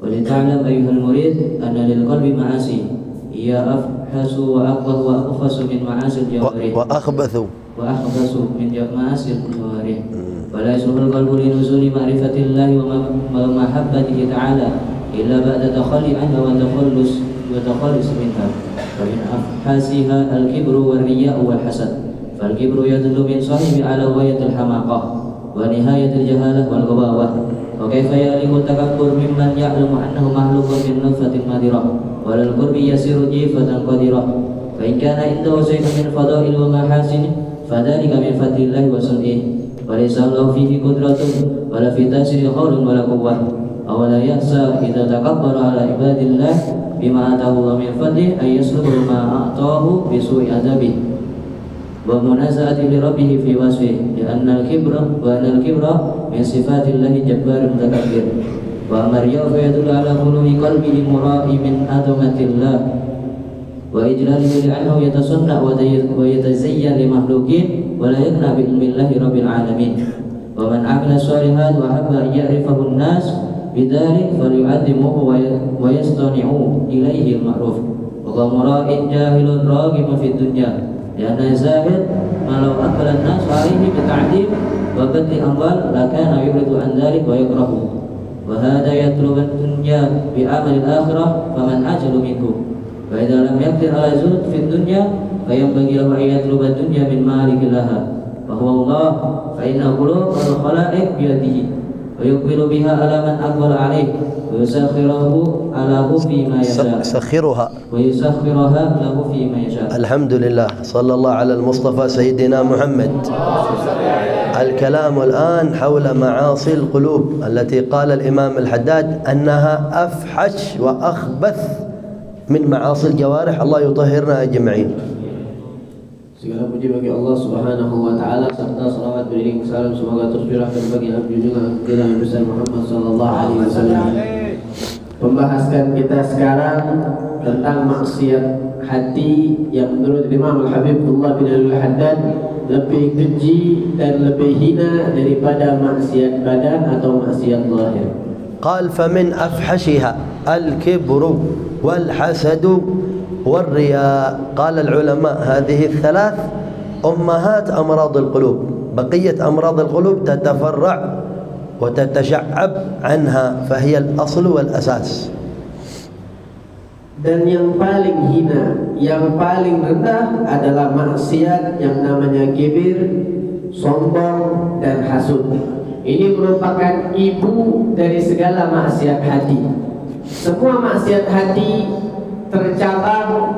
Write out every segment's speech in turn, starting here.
ولتعلم أيها المريد أن للقلب معاصي هي أفحس وأقبح وأخفس من معاصي الجوارح وأخبث من معاصي الجوارح ولا يصلح القلب لنزول معرفة الله ومحبته تعالى إلا بعد تخلي عنها وتخلص منها. فمن أفحسها الكبر والرياء والحسد. فالكبر يدل من صاحب على غاية الحماقة ونهاية الجهالة والغباوة. وكيف يليق التكبر ممن يعلم أنه مخلوق من نطفة مادرة ولا القرب يسير جيفة قدرة. فإن كان عنده شيء من فضائل ومحاسن فذلك من فضل الله وصنعه وليس له فيه قدرة ولا في تأثير حول ولا قوة. أولا يأسى إذا تكبر على عباد الله بما آتاه الله من فضله أن يسلب ما أعطاه بسوء أدبه ومنازعة لربه في وصفه لأن الكبر من صفات الله جبار متكبر. وأما الرياء فيدل على خلو قلبه المراء من عظمة الله وإجلاله لأنه يتصنع ويتزين لمخلوقين ولا يقنع بعلم الله رب العالمين. ومن عمل الصالحات وحب أن يعرفه الناس بذلك فليعظموه ويصطنعوا إليه المعروف. وهو مراء جاهل راغب في الدنيا لأن الزاهد ما لو أقبل الناس عليه بتعذيب وبذل أموال لكان يعرض عن ذلك ويكرهه. وهذا يطلب الدنيا بعمل الآخرة فمن أجل منه. فإذا لم يقدر على الزهد في الدنيا فينبغي له أن يطلب الدنيا من مالك لها وهو الله. فإن قلوب الخلائق بيده ويقبل بها على من أقبل عليه ويسخرها له فيما يشاء. الحمد لله. صلى الله على المصطفى سيدنا محمد. الكلام الآن حول معاصي القلوب التي قال الإمام الحداد أنها أفحش وأخبث من معاصي الجوارح. الله يطهرنا أجمعين. Segala puji bagi Allah Subhanahu wa taala serta salawat beriring salam semoga terus curahkan bagi Nabi Nabi besar Muhammad sallallahu alaihi wasallam. Pembahasan kita sekarang tentang maksiat hati yang menurut Imam Al-Habibullah bin Al-Haddad lebih keji dan lebih hina daripada maksiat badan atau maksiat zahir. قال فمن أفحشها الكبر والحسد والرياء. قال العلماء هذه الثلاث أمهات أمراض القلوب. بقية أمراض القلوب تتفرع وتتشعب عنها فهي الأصل والأساس. Dan yang paling hina, yang paling rendah adalah maksiat yang namanya kibir, sombong dan hasud. Ini merupakan ibu dari segala maksiat hati. Semua maksiat hati tercabang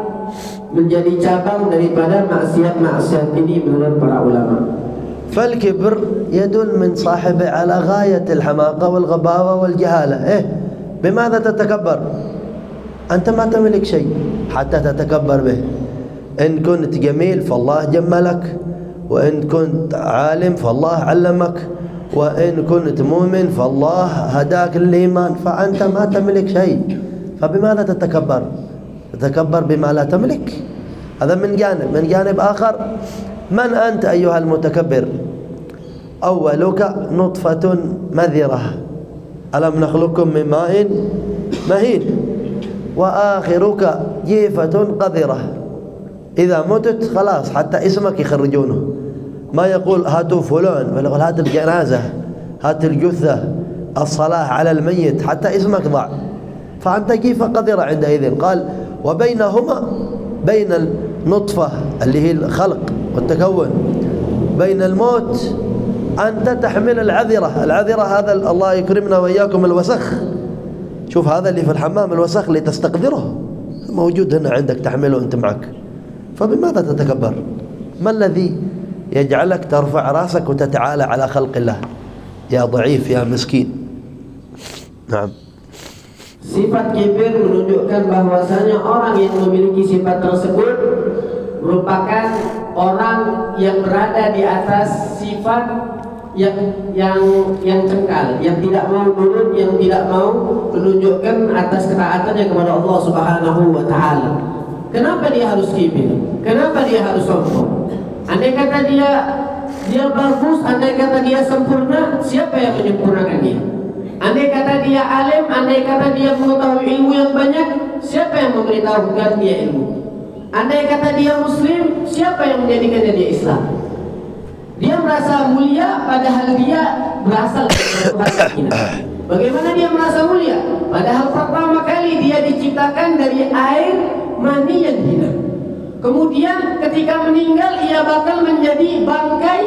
menjadi cabang daripada maksiat-maksiat ini menurut para ulama. فالكبر يدل من صاحبه على غاية الحماقة والغباوة والجهالة. بماذا تتكبر؟ أنت ما تملك شيء حتى تتكبر به. إن كنت جميل فالله جملك، وإن كنت عالم فالله علمك، وإن كنت مؤمن فالله هداك الإيمان. فأنت ما تملك شيء فبماذا تتكبر؟ تتكبر بما لا تملك. هذا من جانب. من جانب آخر من أنت أيها المتكبر؟ أولك نطفة مذرة ألم نخلقكم من ماء مهين وآخرك جيفة قذرة إذا متت خلاص حتى اسمك يخرجونه. ما يقول هاتوا فلان بل يقول هات الجنازة هات الجثة الصلاة على الميت حتى اسمك ضاع. فأنت جيفة قذرة عندئذ. قال وبينهما بين النطفة اللي هي الخلق والتكون بين الموت أنت تحمل العذرة. العذرة هذا الله يكرمنا وإياكم الوسخ. شوف هذا اللي في الحمام الوسخ اللي تستقذره موجود هنا عندك تحمله أنت معك. فبماذا تتكبر؟ ما الذي يجعلك ترفع راسك وتتعالى على خلق الله؟ Ya dhaif, ya miskin. Naam. Sifat kibir menunjukkan bahwasanya orang yang memiliki sifat tersebut merupakan orang yang berada di atas sifat yang cengkal, yang tidak mau nurut, yang tidak mau menunjukkan atas ketaatannya kepada Allah Subhanahu wa taala. Kenapa dia harus kibir? Kenapa dia harus sombong? Andai kata dia bagus, andai kata dia sempurna, siapa yang menyempurnakan dia? Andai kata dia alim, andai kata dia mengetahui ilmu yang banyak, siapa yang memberitahukan dia ilmu? Andai kata dia muslim, siapa yang menjadikannya dia Islam? Dia merasa mulia padahal dia berasal dari Tuhan hina. Bagaimana dia merasa mulia? Padahal pertama kali dia diciptakan dari air mani yang hina. Kemudian ketika meninggal ia bakal menjadi bangkai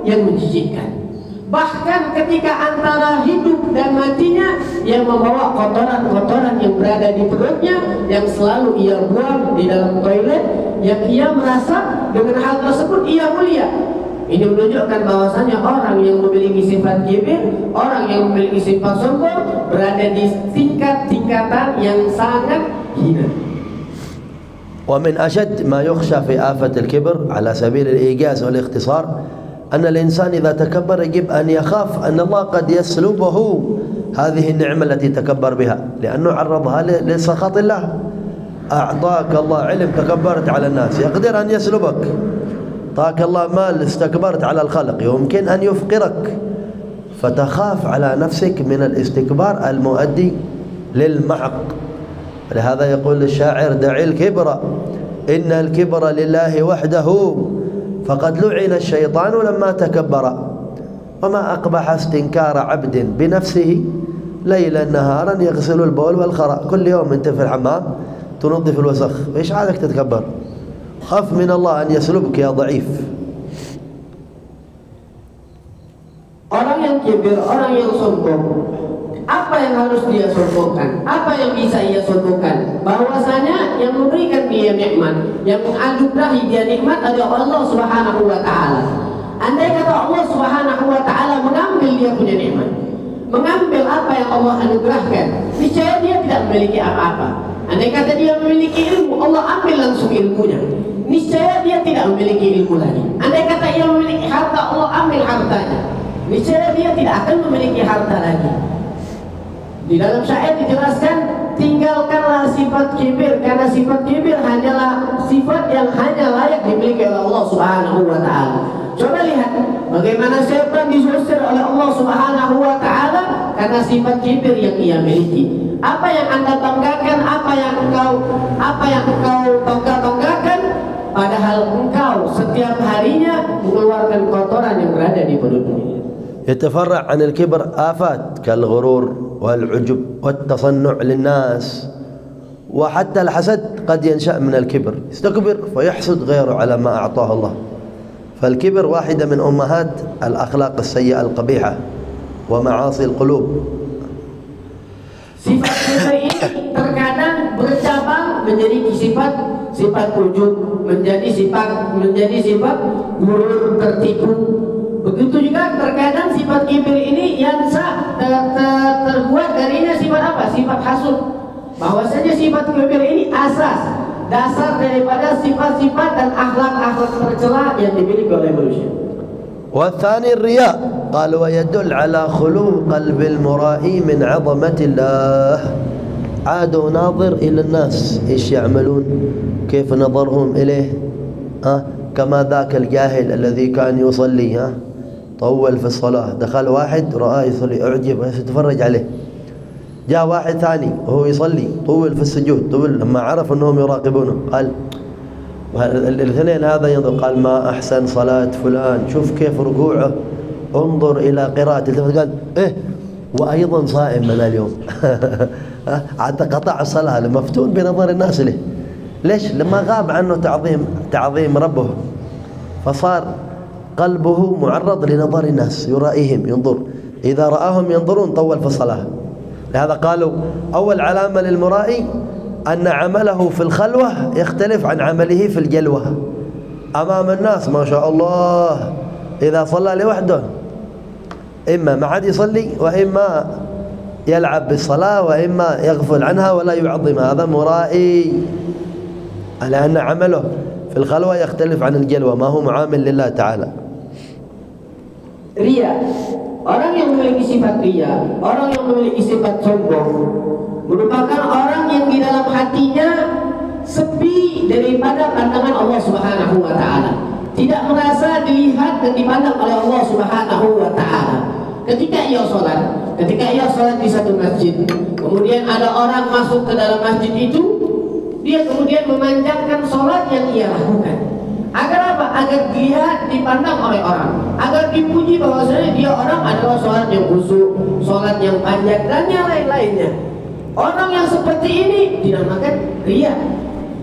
yang menjijikkan. Bahkan ketika antara hidup dan matinya, ia membawa kotoran-kotoran yang berada di perutnya, yang selalu ia buang di dalam toilet, yang ia merasa dengan hal tersebut ia mulia. Ini menunjukkan bahwasanya orang yang memiliki sifat kibir, orang yang memiliki sifat sombong, berada di tingkatan yang sangat hina. ومن أشد ما يخشى في آفة الكبر على سبيل الإيجاز والاختصار أن الإنسان إذا تكبر يجب أن يخاف أن الله قد يسلبه هذه النعمة التي تكبر بها، لأنه عرضها لسخط الله. أعطاك الله علم تكبرت على الناس، يقدر أن يسلبك. أعطاك الله مال استكبرت على الخلق، يمكن أن يفقرك. فتخاف على نفسك من الاستكبار المؤدي للمحق. لهذا يقول الشاعر: دع الكبر إن الكبر لله وحده، فقد لعن الشيطان لما تكبر. وما أقبح استنكار عبد بنفسه ليلا نهارا يغسل البول والخراء. كل يوم أنت في الحمام تنظف الوسخ، إيش عادك تتكبر؟ خف من الله أن يسلبك يا ضعيف. Orang yang kibir, orang yang sombong, apa yang harus dia sombongkan? Apa yang bisa ia sombongkan? Bahwasanya yang memberikan dia nikmat, yang menganugerahi dia nikmat adalah Allah Subhanahu wa taala. Andai kata Allah Subhanahu wa taala mengambil dia punya nikmat, mengambil apa yang Allah anugerahkan, niscaya dia tidak memiliki apa-apa. Andai kata dia memiliki ilmu, Allah ambil langsung ilmunya, niscaya dia tidak memiliki ilmu lagi. Andai kata ia memiliki harta, Allah ambil hartanya, niscaya dia tidak akan memiliki harta lagi. Di dalam syair dijelaskan, tinggalkanlah sifat kibir, karena sifat kibir hanyalah sifat yang hanya layak dimiliki oleh Allah Subhanahu wa taala. Coba lihat bagaimana setan diusir oleh Allah Subhanahu wa taala karena sifat kibir yang ia miliki. Apa yang Anda banggakan, apa yang engkau banggakan, padahal engkau setiap harinya mengeluarkan kotoran yang berada di perutmu. يتفرع عن الكبر آفات كالغرور والعجب والتصنع للناس، وحتى الحسد قد ينشأ من الكبر. يستكبر فيحسد غيره على ما أعطاه الله. فالكبر واحدة من أمهات الأخلاق السيئة القبيحة ومعاصي القلوب. Sifat kibir ini terkadang bercabang menjadi sifat ujub, menjadi sifat gurur, tertipu. Begitu juga terkadang sifat kibir ini yang terbuat darinya sifat apa? Sifat hasud. Bahwasanya sifat kibir ini dasar daripada sifat-sifat dan akhlak-akhlak tercela yang dimiliki oleh manusia. والثاني الرياء قال ويدل على خلو قلب المرائي من عظمة الله. عاد ناظر إلى الناس إيش يعملون، كيف نظرهم إليه، كما ذاك الجاهل الذي كان يصلي طول في الصلاة، دخل واحد رآه يصلي أعجب يتفرج عليه. جاء واحد ثاني وهو يصلي طول في السجود، طول لما عرف أنهم يراقبونه قال الاثنين هذا ينظر، قال ما أحسن صلاة فلان، شوف كيف ركوعه، انظر إلى قراءته، قال وأيضا صائم من اليوم. عاد قطع الصلاة المفتون بنظر الناس له. ليش؟ لما غاب عنه تعظيم ربه، فصار قلبه معرض لنظر الناس، يرائيهم، ينظر، إذا رآهم ينظرون طول في الصلاة. لهذا قالوا أول علامة للمرائي أن عمله في الخلوة يختلف عن عمله في الجلوة. أمام الناس ما شاء الله، إذا صلى لوحده إما ما عاد يصلي، وإما يلعب بالصلاة، وإما يغفل عنها ولا يعظمها. هذا مرائي، لأن عمله في الخلوة يختلف عن الجلوة، ما هو معامل لله تعالى. Ria, orang yang memiliki sifat ria, orang yang memiliki sifat sombong, merupakan orang yang di dalam hatinya sepi daripada pandangan Allah Subhanahu wa Ta'ala, tidak merasa dilihat dan dipandang oleh Allah Subhanahu wa Ta'ala. Ketika ia sholat di satu masjid, kemudian ada orang masuk ke dalam masjid itu, dia kemudian memanjangkan sholat yang ia lakukan. Agar apa? Agar dia dipandang oleh orang, agar dipuji bahwasanya dia orang adalah sholat yang khusyuk, sholat yang panjang, dan yang lain-lainnya. Orang yang seperti ini dinamakan ria.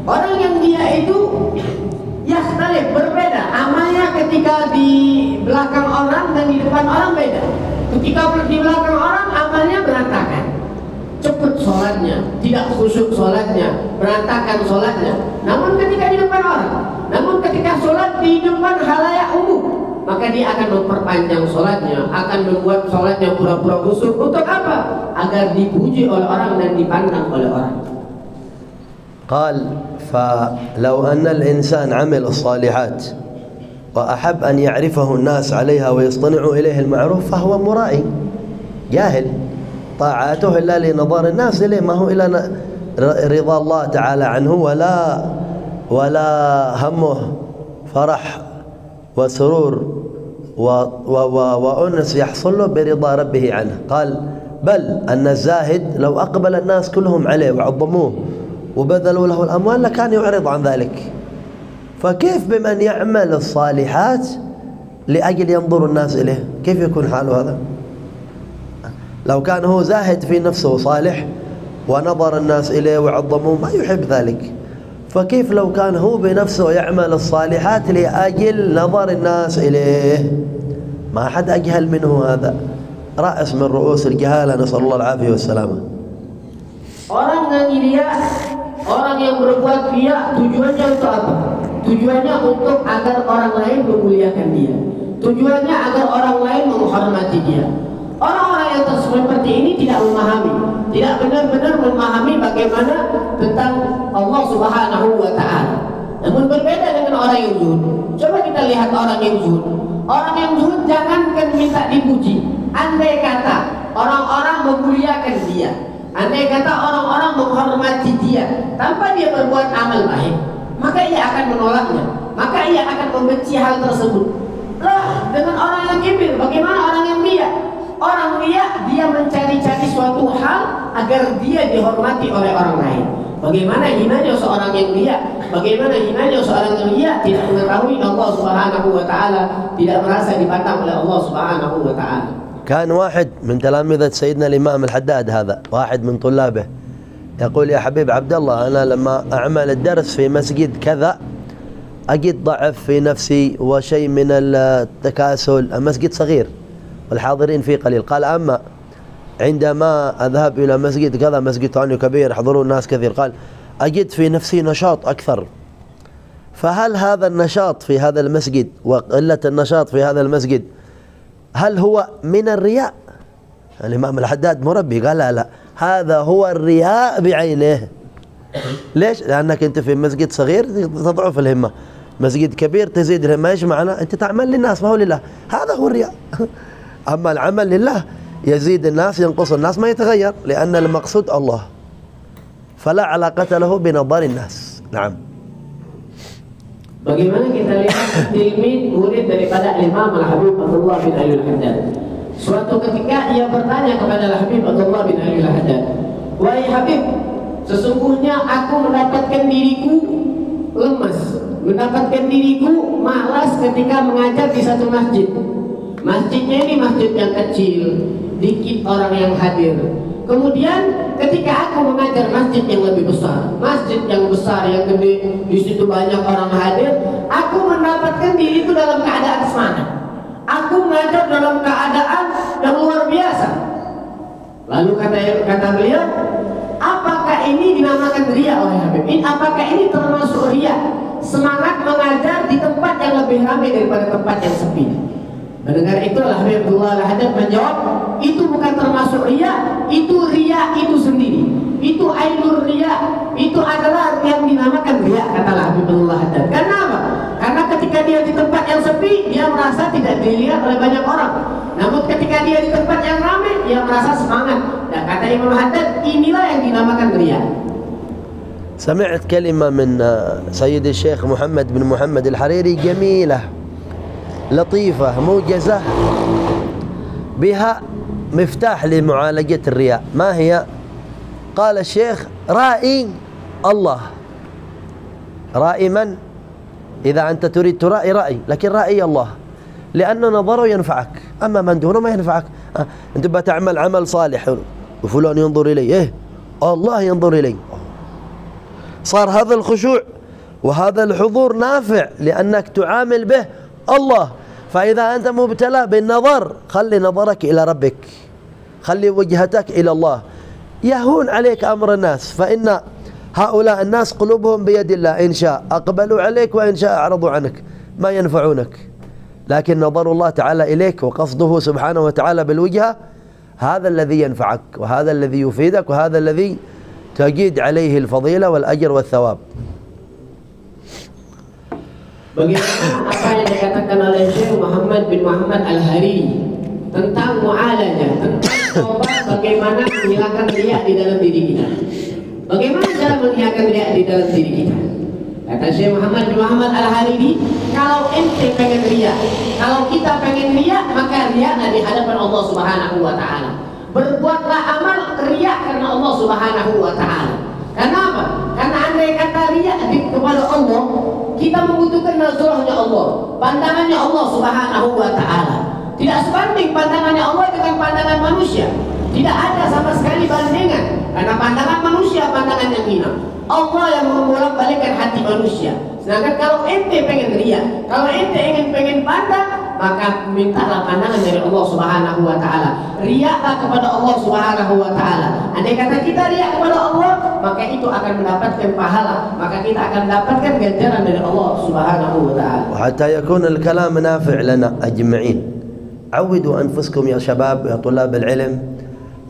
Orang yang dia itu yakhtalif, berbeda amalnya ketika di belakang orang dan di depan orang beda. Ketika di belakang orang amalnya berantakan, cepat sholatnya, tidak khusyuk sholatnya, berantakan sholatnya. Namun ketika di depan orang, namun ketika sholat di depan khalayak umum, maka dia akan memperpanjang sholatnya, akan membuat sholatnya pura-pura khusyuk. Untuk apa? Agar dipuji oleh orang dan dipandang oleh orang. قال فلو أن الإنسان عمل الصالحات وأحب أن يعرفه الناس عليها ويصطنعوا إليه المعروف فهو مرائي جاهل، طاعته إلا لنظر الناس إليه، ما هو إلا رضا الله تعالى عنه، ولا همه فرح وسرور وأنس يحصل له برضا ربه عنه. قال بل أن الزاهد لو أقبل الناس كلهم عليه وعظموه وبذلوا له الأموال لكان يعرض عن ذلك، فكيف بمن يعمل الصالحات لأجل ينظر الناس إليه؟ كيف يكون حاله هذا؟ لو كان هو زاهد في نفسه صالح ونظر الناس إليه وعظموه ما يحب ذلك، فكيف لو كان هو بنفسه يعمل الصالحات لأجل نظر الناس إليه؟ ما حد أجهل منه هذا، رأس من رؤوس الجهالة، نسأل الله العافية والسلامة. Orang yang ria, orang yang berbuat ria, tujuannya untuk apa? Tujuannya untuk agar orang lain memuliakan dia, tujuannya agar orang lain menghormati dia. Orang-orang yang seperti ini tidak memahami, tidak benar-benar memahami bagaimana tentang Allah Subhanahu wa Ta'ala. Namun berbeda dengan orang yang zuhud. Coba kita lihat orang yang zuhud. Orang yang zuhud jangankan minta dipuji, andai kata orang-orang memuliakan dia, andai kata orang-orang menghormati dia tanpa dia berbuat amal baik, maka ia akan menolaknya, maka ia akan membenci hal tersebut. Lah, dengan orang yang kibir, bagaimana orang yang ria? Orang ria, dia mencari-cari suatu hal agar dia dihormati oleh orang lain. Bagaimana hinanya seorang yang ria? Bagaimana hinanya seorang yang ria tidak mengetahui Allah Subhanahu wa Ta'ala, tidak merasa dipandang oleh Allah Subhanahu wa Ta'ala. كان واحد من تلامذة سيدنا الإمام الحداد، هذا واحد من طلابه، يقول يا حبيب عبد الله أنا لما أعمل الدرس في مسجد كذا أجد ضعف في نفسي وشيء من التكاسل، المسجد صغير والحاضرين فيه قليل. قال أما عندما أذهب إلى مسجد كذا، مسجد ثاني كبير يحضرون الناس كثير، قال أجد في نفسي نشاط أكثر. فهل هذا النشاط في هذا المسجد وقلة النشاط في هذا المسجد هل هو من الرياء؟ الإمام الحداد مربي قال لا، هذا هو الرياء بعينه. ليش؟ لأنك أنت في مسجد صغير تضعف الهمة، مسجد كبير تزيد الهمة. إيش معنى؟ أنت تعمل للناس ما هو لله، هذا هو الرياء. أما العمل لله يزيد الناس ينقص الناس، ما يتغير، لأن المقصود الله، فلا علاقة له بنظر الناس. نعم. Bagaimana kita lihat tilmid murid daripada Imam Al-Habib Abdullah bin Ali Al-Haddad. Suatu ketika ia bertanya kepada Al-Habib Abdullah bin Ali Al-Haddad, "Wahai Habib, sesungguhnya aku mendapatkan diriku lemas, mendapatkan diriku malas ketika mengajar di satu masjid. Masjidnya ini masjid yang kecil, dikit orang yang hadir. Kemudian ketika aku mengajar masjid yang lebih besar, masjid yang besar, yang gede, di situ banyak orang hadir, aku mendapatkan diriku dalam keadaan semangat. Aku mengajar dalam keadaan yang luar biasa." Lalu kata beliau, apakah ini dinamakan ria oleh Habib? Apakah ini termasuk ria? Semangat mengajar di tempat yang lebih ramai daripada tempat yang sepi. Mendengar itulah Habibullah Al-Haddad menjawab, itu bukan termasuk riya itu sendiri. Itu ainur riya, itu adalah yang dinamakan riya, kata Habibullah Al-Haddad. Kenapa? Karena ketika dia di tempat yang sepi, dia merasa tidak dilihat oleh banyak orang. Namun ketika dia di tempat yang ramai, dia merasa semangat. Dan kata Imam Haddad, inilah yang dinamakan riya. سمعت كلمة من سيد الشيخ محمد بن محمد الحريري جميلة لطيفة موجزة بها مفتاح لمعالجة الرياء. ما هي؟ قال الشيخ: رائي الله. رائي من؟ إذا أنت تريد ترائي رأي، لكن رأي الله، لأن نظره ينفعك، أما من دونه ما ينفعك. أنت بتعمل عمل صالح وفلان ينظر إليه، الله ينظر إليه، صار هذا الخشوع وهذا الحضور نافع لأنك تعامل به الله. فإذا أنت مبتلى بالنظر، خلي نظرك إلى ربك، خلي وجهتك إلى الله. يهون عليك أمر الناس، فإن هؤلاء الناس قلوبهم بيد الله، إن شاء أقبلوا عليك وإن شاء أعرضوا عنك، ما ينفعونك. لكن نظر الله تعالى إليك وقصده سبحانه وتعالى بالوجهة، هذا الذي ينفعك، وهذا الذي يفيدك، وهذا الذي تجد عليه الفضيلة والأجر والثواب. Bagaimana apa yang dikatakan oleh Syekh Muhammad bin Muhammad Al-Hariri tentang mu'alajah, tentang coba bagaimana menghilangkan riya di dalam diri kita. Bagaimana cara menghilangkan riya di dalam diri kita? Kata Syekh Muhammad bin Muhammad Al-Hariri, kalau ente pengen riya, kalau kita pengen riya, maka riya di hadapan Allah Subhanahu wa taala. Berbuatlah amal riya karena Allah Subhanahu wa taala. Kenapa? Karena andai kata riya kepada Allah, kita membutuhkan nazarnya Allah, pandangannya Allah Subhanahu wa taala. Tidak sebanding pandangannya Allah dengan pandangan manusia. Tidak ada sama sekali bandingan. Karena pandangan manusia pandangan yang hina. Allah yang membolak-balikkan hati manusia. Sedangkan kalau ente pengen riya, kalau ente pengen pandang, maka mintalah pandangan dari Allah Subhanahu wa taala. Riyalah kepada Allah Subhanahu wa taala. Andai kata kita riya kepada Allah, maka itu akan mendapatkan pahala, maka kita akan mendapatkan ganjaran dari Allah Subhanahu wa taala. وحتى يكون الكلام نافع لنا أجمعين، عودوا أنفسكم يا شباب يا طلاب العلم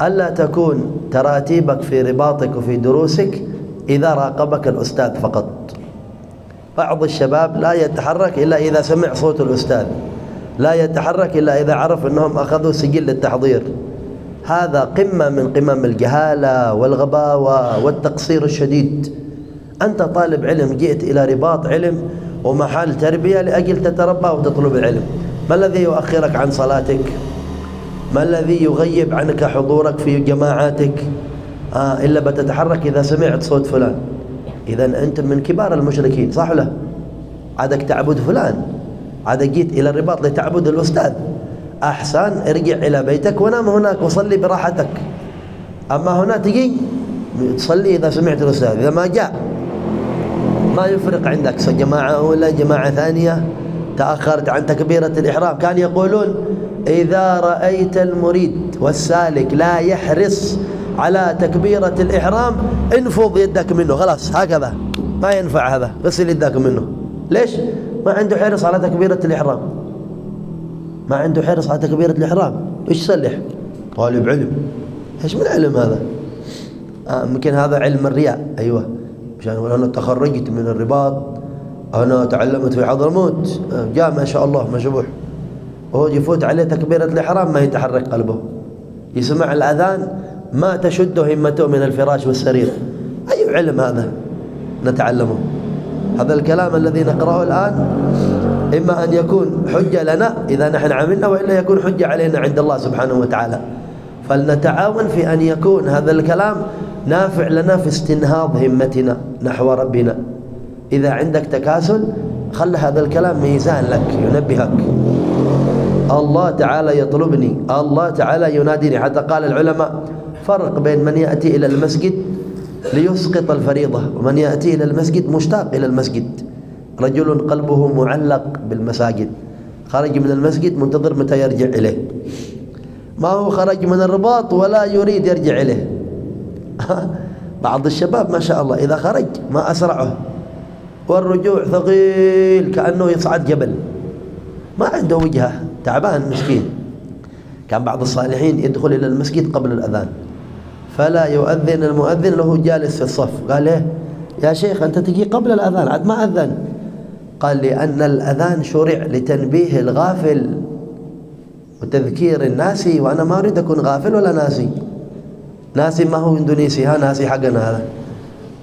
ألا تكون تراتيبك في رباطك وفي دروسك إذا راقبك الأستاذ فقط. بعض الشباب لا يتحرك إلا إذا سمع صوت الأستاذ، لا يتحرك إلا إذا عرف أنهم أخذوا سجل التحضير. هذا قمة من قمم الجهالة والغباوة والتقصير الشديد. أنت طالب علم، جئت إلى رباط علم ومحل تربية لأجل تتربى وتطلب العلم. ما الذي يؤخرك عن صلاتك؟ ما الذي يغيب عنك حضورك في جماعاتك؟ إلا بتتحرك إذا سمعت صوت فلان. إذا أنت من كبار المشركين، صح ولا؟ عادك تعبد فلان، عادك جيت إلى الرباط لتعبد الأستاذ. أحسن، ارجع إلى بيتك ونام هناك وصلي براحتك. أما هنا تجي تصلي إذا سمعت الأستاذ، إذا ما جاء ما يفرق عندك جماعة أولى جماعة ثانية، تأخرت عن تكبيرة الإحرام. كان يقولون إذا رأيت المريد والسالك لا يحرص على تكبيرة الإحرام انفض يدك منه، خلاص هكذا ما ينفع هذا، غسل يدك منه. ليش؟ ما عنده حرص على تكبيرة الإحرام، ما عنده حرص على تكبيرة الإحرام. إيش صلح؟ طالب علم. إيش من علم هذا؟ ممكن هذا علم الرياء. أيوة، مشان أنا تخرجت من الرباط، أنا تعلمت في حضرموت، جاء ما شاء الله مشبوح، وهو يفوت عليه تكبيرة الإحرام ما يتحرك قلبه، يسمع الأذان ما تشد همته من الفراش والسرير. أي علم هذا نتعلمه؟ هذا الكلام الذي نقرأه الآن إما أن يكون حجة لنا إذا نحن عملنا، وإلا يكون حجة علينا عند الله سبحانه وتعالى. فلنتعاون في أن يكون هذا الكلام نافع لنا في استنهاض همتنا نحو ربنا. إذا عندك تكاسل خل هذا الكلام ميزان لك ينبهك. الله تعالى يطلبني، الله تعالى يناديني. حتى قال العلماء فرق بين من يأتي إلى المسجد ليسقط الفريضة ومن يأتي إلى المسجد مشتاق إلى المسجد. رجل قلبه معلق بالمساجد، خرج من المسجد منتظر متى يرجع إليه، ما هو خرج من الرباط ولا يريد يرجع إليه. بعض الشباب ما شاء الله إذا خرج ما أسرعه، والرجوع ثقيل كأنه يصعد جبل، ما عنده وجهة. تعبان مسكين. كان بعض الصالحين يدخل إلى المسجد قبل الأذان فلا يؤذن المؤذن له جالس في الصف. قال له يا شيخ أنت تجي قبل الأذان عاد ما أذن. قال لأن الأذان شرع لتنبيه الغافل وتذكير الناس، وأنا ما أريد أكون غافل ولا ناسي. ناسي ما هو إندونيسي، ها ناسي حقنا هذا،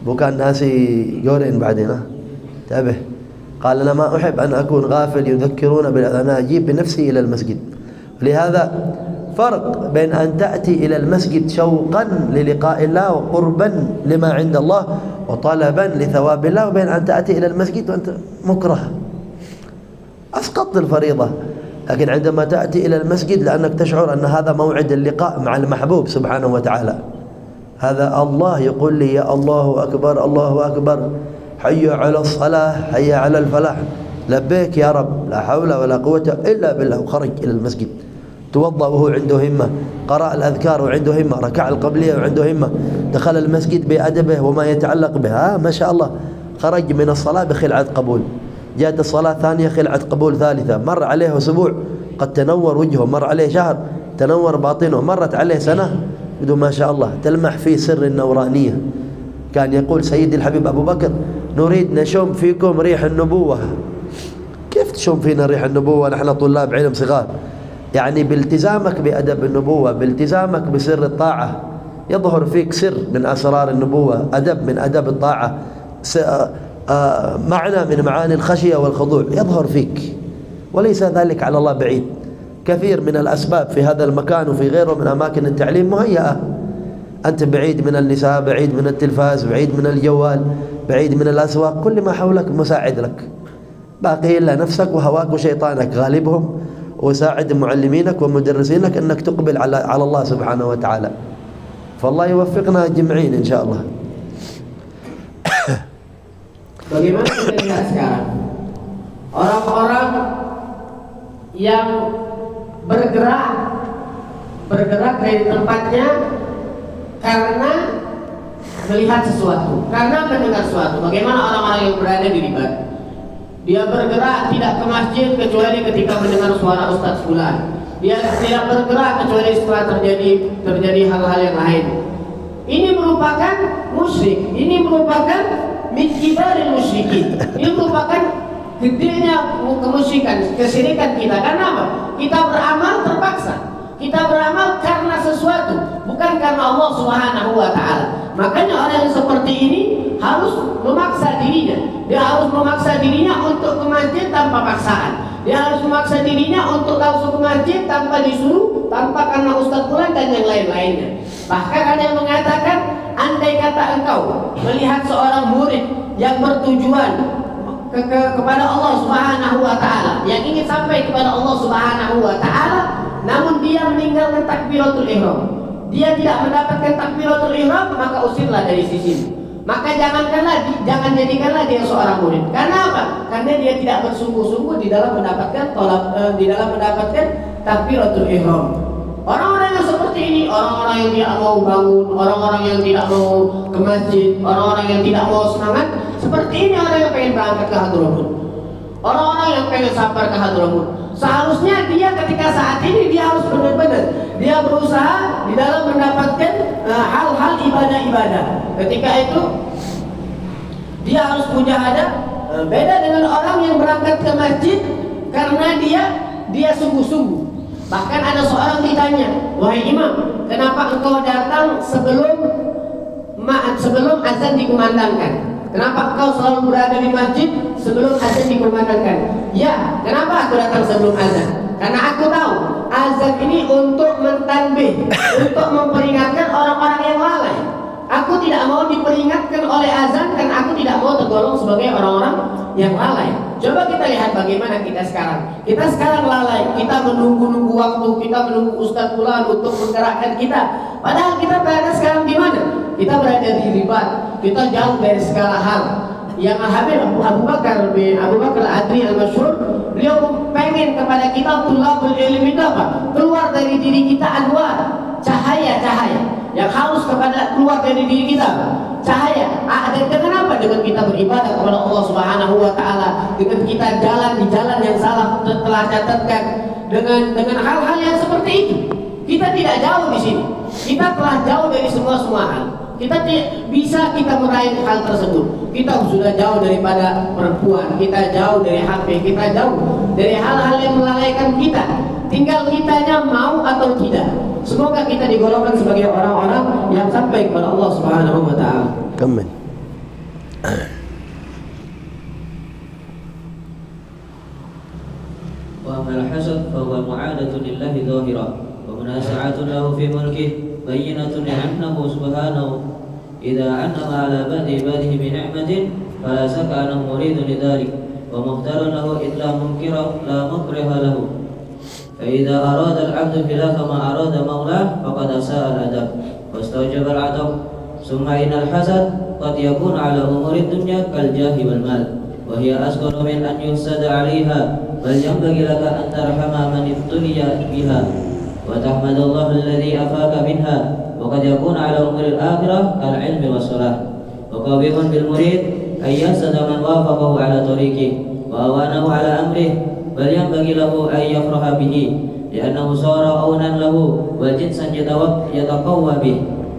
وكان ناسي جورين بعدين. انتبه. قال أنا ما أحب أن أكون غافل يذكرون بالأذان، أنا أجيب بنفسي إلى المسجد. لهذا فرق بين أن تأتي إلى المسجد شوقا للقاء الله وقربا لما عند الله وطلبا لثواب الله، وبين أن تأتي إلى المسجد وأنت مكره أسقطت الفريضة. لكن عندما تأتي إلى المسجد لأنك تشعر أن هذا موعد اللقاء مع المحبوب سبحانه وتعالى، هذا الله يقول لي يا الله أكبر الله أكبر، حي على الصلاة حي على الفلاح، لبيك يا رب لا حول ولا قوة إلا بالله، وخرج إلى المسجد توضأ وهو عنده همة، قرأ الأذكار وعنده همة، ركع القبلية وعنده همة، دخل المسجد بأدبه وما يتعلق به، ما شاء الله خرج من الصلاة بخلعة قبول، جاءت الصلاة ثانية خلعة قبول ثالثة، مر عليه أسبوع قد تنور وجهه، مر عليه شهر تنور باطنه، مرت عليه سنة بدون ما شاء الله تلمح فيه سر النورانية. كان يقول سيدي الحبيب أبو بكر نريد نشم فيكم ريح النبوة. كيف تشم فينا ريح النبوة نحن طلاب علم صغار؟ يعني بالتزامك بأدب النبوة، بالتزامك بسر الطاعة يظهر فيك سر من أسرار النبوة، أدب من أدب الطاعة، معنى من معاني الخشية والخضوع يظهر فيك، وليس ذلك على الله بعيد. كثير من الأسباب في هذا المكان وفي غيره من أماكن التعليم مهيئة، أنت بعيد من النساء، بعيد من التلفاز، بعيد من الجوال، بعيد من الأسواق، كل ما حولك مساعد لك، باقي إلا نفسك وهواك وشيطانك غالبهم، وساعد معلمينك ومدرسينك أنك تقبل على الله سبحانه وتعالى. فالله يوفقنا جميعين إن شاء الله. Bagaimana kita lihat sekarang orang-orang yang bergerak dari tempatnya karena melihat sesuatu, karena mendengar sesuatu. Bagaimana orang-orang yang berada di ribat? Dia bergerak tidak ke masjid kecuali ketika mendengar suara Ustadz Fulan. Dia tidak bergerak kecuali setelah terjadi hal-hal yang lain. Ini merupakan musyrik. Ini merupakan min kibaril musyrikin. Ini merupakan gedenya kemusyrikan, kesyirikan kita. Karena apa? Kita beramal terpaksa. Kita beramal karena sesuatu, bukan karena Allah Subhanahu wa Ta'ala. Makanya orang yang seperti ini harus memaksa dirinya. Dia harus memaksa dirinya untuk ke masjid tanpa paksaan. Dia harus memaksa dirinya untuk langsung ke masjid tanpa disuruh, tanpa karena Ustadz Fulan dan yang lain-lainnya. Bahkan ada yang mengatakan, andai kata engkau melihat seorang murid yang bertujuan kepada Allah Subhanahu wa Ta'ala, yang ingin sampai kepada Allah Subhanahu wa Ta'ala, namun dia meninggalkan takbiratul ihram, dia tidak mendapatkan takbiratul ihram, maka usirlah dari sisimu. Maka jangan jadikanlah dia seorang murid. Karena apa? Karena dia tidak bersungguh-sungguh di dalam mendapatkan takbiratul ihram. Orang-orang yang seperti ini, orang-orang yang tidak mau bangun, orang-orang yang tidak mau ke masjid, orang-orang yang tidak mau semangat, seperti ini orang yang pengen berangkat ke Hadramut, orang-orang yang pengen sabar ke Hadramut. Seharusnya dia ketika saat ini dia harus benar-benar dia berusaha di dalam mendapatkan hal-hal ibadah-ibadah. Ketika itu dia harus mujahadah. Beda dengan orang yang berangkat ke masjid karena dia sungguh-sungguh. Bahkan ada seorang ditanya, wahai imam, kenapa engkau datang sebelum azan dikumandangkan? Kenapa engkau selalu berada di masjid sebelum azan dikumandangkan? Ya, kenapa aku datang sebelum azan? Karena aku tahu azan ini untuk mentanbih, untuk memperingatkan orang-orang yang lalai. Aku tidak mau diperingatkan oleh azan karena aku tidak mau tergolong sebagai orang-orang yang lalai. Coba kita lihat bagaimana kita sekarang. Kita sekarang lalai, kita menunggu-nunggu waktu, kita menunggu Ustadz Fulan untuk menggerakkan kita. Padahal kita berada sekarang di mana? Kita berada di ribat, kita jauh dari segala hal. Yang Habib Abu Bakar Adri al-Masyhur, beliau pengen kepada kita tulabul ilmi apa? Keluar dari diri kita anwar, cahaya-cahaya. yang harus keluar dari diri kita. Cahaya. Dengan apa? Dengan kita beribadah kepada Allah Subhanahu wa taala, dengan kita jalan di jalan yang salah telah catatkan, dengan hal-hal yang seperti itu. Kita tidak jauh di sini. Kita telah jauh dari semua hal. Kita bisa meraih hal tersebut. Kita sudah jauh daripada perempuan, kita jauh dari HP, kita jauh dari hal-hal yang melalaikan kita. Tinggal kitanya mau atau tidak. Semoga kita digolongkan sebagai orang-orang yang sampai kepada Allah Subhanahu wa taala. Kembali. Wa amal hasad fa huwa mu'adatu lillahi dhahira wa munasa'atun lahu fi mulkihi bayyinatun annahu subhanahu idza an'ama 'ala ba'di ibadihi bi ni'matin fala shakka annahu muridun lidzalik wa mukhtarun lahu illa munkira la mukriha lahu fa idza arada al-'abdu khilafa ma arada maulah faqad asa'a al-adab wastawjaba al-'adab summa innal hasad qad yakun 'ala umuri dunya kal jahi wal mal wa hiya asghar min an yusada 'alayha bal yanbaghi laka an tarhama man ibtuliya biha وتحمد الله الذي أفاك منها وقد يكون على أمور الآخرة كالعلم والصلاة وقبيح بالمريد أن يحسد من وافقه على طريقه وأوانه على أمره بل ينبغي له أن يفرح به لأنه صار عونا له وجنسا يتقوى به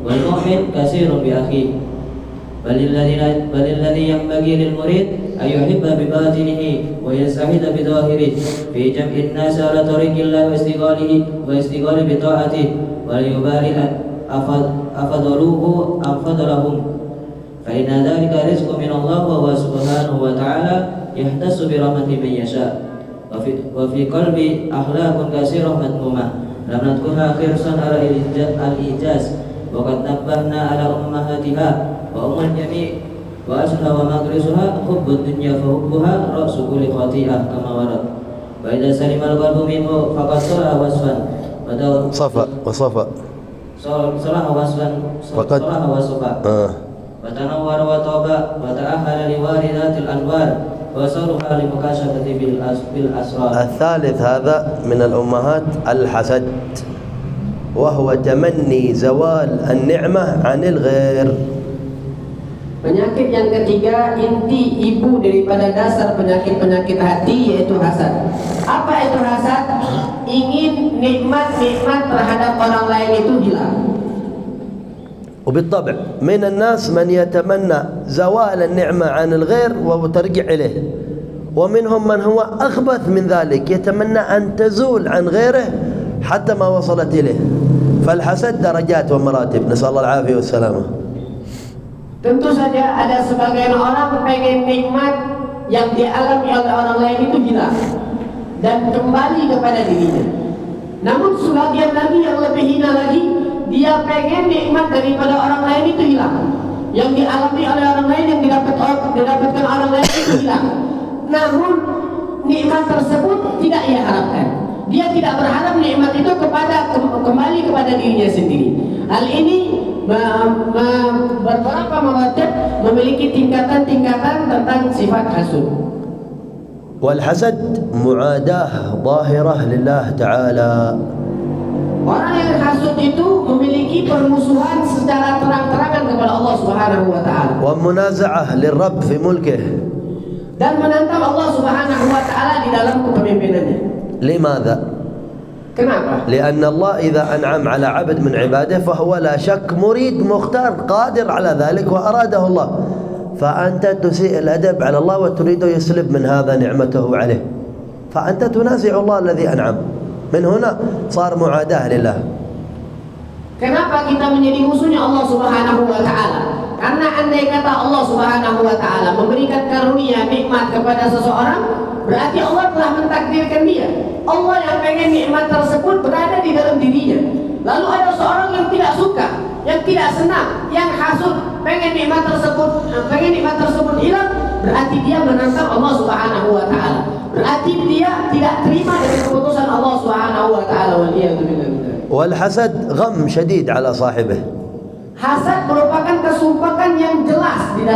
والمؤمن كثير بأخيه بل الذي ينبغي للمريد أن يحب بباطنه ويستعيد بظاهره في جمع الناس على طريق الله واستغلال بطاعته وليبارئ أفضلوه أم فضلهم فإن ذلك رزق من الله وهو سبحانه وتعالى يختص برحمته من يشاء وفي قلب أخلاق كثيرة مذمومة لم نذكرها حرصا على الإيجاز وقد نبهنا على أمهاتها وأم الجميع وأصلها ومغرسها حب الدنيا فحبها رأس كل خطيئة كما ورد وإذا سلم القلب منه فقد صلح وصفا صلح وصفا وتنور وتوبة وتأهل لواردات الأنوار وصلها لمكاشفة بالأسرار. الثالث هذا من الأمهات الحسد وهو تمني زوال النعمة عن الغير. Penyakit yang ketiga, inti ibu daripada dasar penyakit-penyakit hati, yaitu hasad. Apa itu hasad? Ingin nikmat-nikmat terhadap orang lain itu hilang. وبالطبع من الناس من يتمنى زوال النعمة عن الغير وترجع إليه، ومنهم من هو أخبث من ذلك يتمنى أن تزول عن غيره حتى ما وصلت إليه. فالحسد درجات ومراتب، نسأل الله العافية والسلامة. Tentu saja ada sebagian orang pengen nikmat yang dialami oleh orang lain itu hilang dan kembali kepada dirinya. Namun sebagian lagi yang lebih hina lagi, dia pengen nikmat daripada orang lain itu hilang. Yang dialami oleh orang lain, yang didapatkan orang lain itu hilang. Namun nikmat tersebut tidak ia harapkan. Dia tidak berharap nikmat itu kembali kepada dirinya sendiri. Hal ini beberapa maratib memiliki tingkatan-tingkatan tentang sifat hasud. والحسد معاداة ظاهرة لله تعالى. Orang yang hasud itu memiliki permusuhan secara terang-terangan kepada Allah Subhanahu wa taala. ومنازعة للرب في ملكه. Dan menantang Allah Subhanahu wa taala di dalam kepemimpinannya. لماذا؟ Kenapa? لأن الله إذا أنعم على عبد من عباده فهو لا شك مريد مختار قادر على ذلك وأراده الله، فأنت تسيء الأدب على الله وتريد يسلب من هذا نعمته عليه، فأنت تنازع الله الذي أنعم. من هنا صار معاداة لله. Kenapa kita menjadi musuhnya Allah Subhanahu wa taala? Karena andai kata Allah Subhanahu wa taala memberikan karunia nikmat kepada seseorang, berarti Allah telah mentakdirkan dia. Allah yang pengen nikmat tersebut berada di dalam dirinya. Lalu ada seorang yang tidak suka, yang tidak senang, yang hasud, pengen nikmat tersebut hilang, berarti dia menantang Allah Subhanahu wa taala. Berarti dia tidak terima dari keputusan Allah Subhanahu wa taala. والحسد غم شديد على صاحبه. Hasad merupakan kesumpakan yang jelas di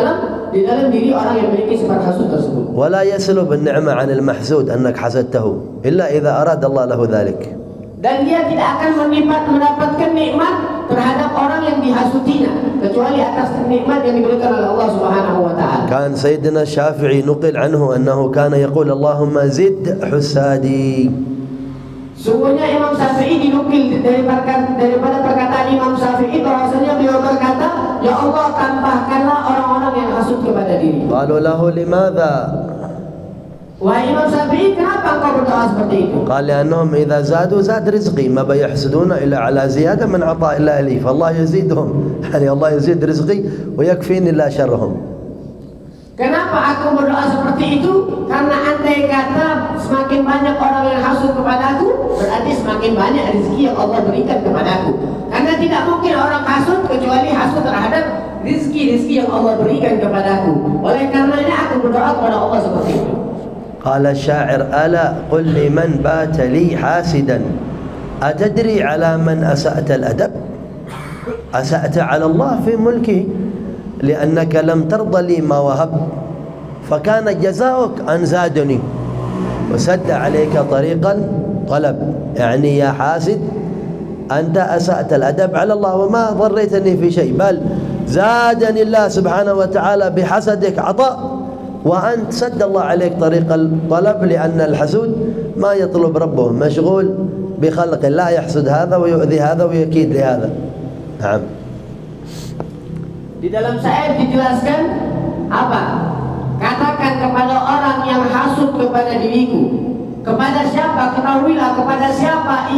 dalam diri orang yang memiliki sifat hasud tersebut. ولا يسلب النعمة عن المحسود أنك حسدته إلا إذا أراد الله له ذلك. dan dia tidak akan mendapatkan nikmat terhadap orang yang dihasutinya kecuali atas nikmat yang diberikan oleh Allah Subhanahu wa taala. كان سيدنا الشافعي نقل عنه أنه كان يقول اللهم زد حسادي. Sungguhnya Imam Syafi'i dinukil daripada perkataan Imam Syafi'i bahwasanya beliau berkata, ya Allah tambahkanlah orang-orang yang hasud kepada diri. قالوا له لماذا؟ Wahai Imam Syafi'i, kenapa engkau berdoa seperti itu? قال لأنهم إذا زادوا زاد رزقي ما بيحسدون إلا على زيادة من عطاء الله لي فالله يزيدهم يعني الله يزيد رزقي ويكفيني لا شرهم. Kenapa aku berdoa seperti itu? Karena andai kata semakin banyak orang yang hasud kepadaku, berarti semakin banyak rezeki yang Allah berikan kepadaku. Karena tidak mungkin orang hasud kecuali hasud terhadap rezeki yang Allah berikan kepadaku. Oleh karenanya aku berdoa kepada Allah seperti itu. قال الشاعر ألا قل لمن بات لي حاسدا أتدري على من أسأت الأدب؟ أسأت على الله في ملكه لأنك لم ترضى لي ما وهب فكان جزاؤك أن زادني وسد عليك طريقا طلب. يعني يا حاسد أنت أسأت الأدب على الله وما ضريتني في شيء بل زادني الله سبحانه وتعالى بحسدك عطاء وأنت سد الله عليك طريق الطلب لأن الحسود ما يطلب ربه مشغول بخلق لا يحسد هذا ويؤذي هذا ويكيد لهذا. نعم. Di dalam syair dijelaskan apa? Katakan kepada orang yang hasud kepada diriku, kepada siapa ketahuilah kepada siapa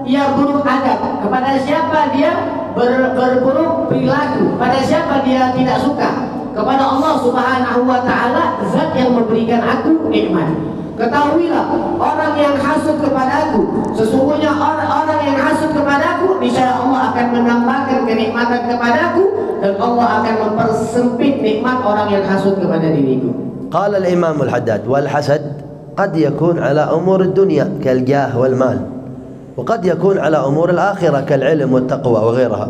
ia buruk adab, kepada siapa dia berburuk perilaku, pada siapa dia tidak suka, kepada Allah Subhanahu wa taala zat yang memberikan aku nikmat. Ketahuilah orang yang hasud kepadaku, sesungguhnya orang yang hasud kepadaku niscaya Allah akan menambahkan kenikmatan kepadaku dan Allah akan mempersempit nikmat orang yang hasud kepada diriku. قال الإمام الحداد والحسد قد يكون على أمور الدنيا كالجاه والمال وقد يكون على أمور الآخرة كالعلم والتقوى وغيرها.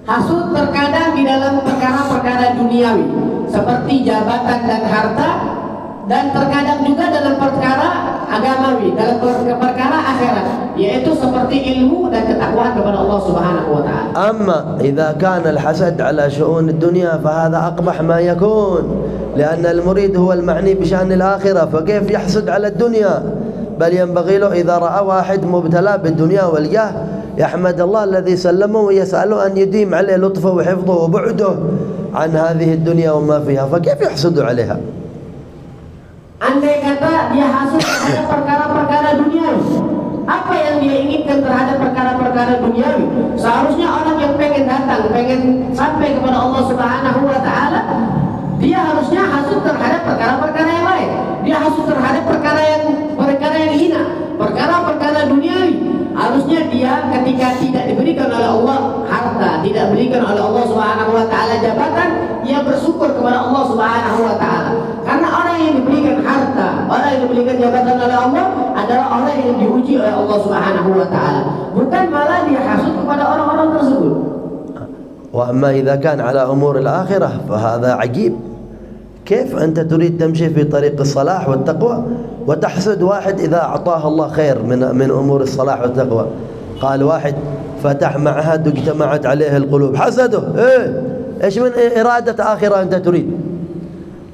Hasud terkadang di dalam perkara-perkara duniawi seperti jabatan dan harta, dan terkadang juga dalam perkara agamawi, dalam perkara akhirat, yaitu seperti ilmu dan ketakwaan kepada Allah Subhanahu wa taala. أما إذا كان الحسد على شؤون الدنيا فهذا أقبح ما يكون لأن المريد هو المعني بشأن الآخرة فكيف يحسد على الدنيا؟ بل ينبغي له إذا رأى واحد مبتلى بالدنيا والجاه يحمد الله الذي سلمه ويسأله أن يديم عليه لطفه وحفظه وبعده عن هذه الدنيا وما فيها فكيف يحسد عليها؟ Andai kata dia hasud terhadap perkara-perkara duniawi, apa yang dia inginkan terhadap perkara-perkara duniawi? Seharusnya orang yang pengen sampai kepada Allah Subhanahu wa taala, dia harusnya hasud terhadap perkara-perkara yang lain. Dia hasud terhadap perkara yang hina, perkara-perkara duniawi. Harusnya dia ketika tidak diberikan oleh Allah harta, tidak diberikan oleh Allah Subhanahu wa taala jabatan, dia bersyukur kepada Allah Subhanahu wa taala. Karena orang yang diberikan harta, orang yang diberikan jabatan oleh Allah adalah orang yang diuji oleh Allah Subhanahu wa taala. Bukan malah dia hasud kepada orang-orang tersebut. وأما إذا كان على أمور الآخرة فهذا عجيب. كيف أنت تريد تمشي في طريق الصلاح والتقوى وتحسد واحد إذا أعطاه الله خير من أمور الصلاح والتقوى؟ قال واحد فتح معهد واجتمعت عليه القلوب حسده. إيش من إرادة آخرة أنت تريد؟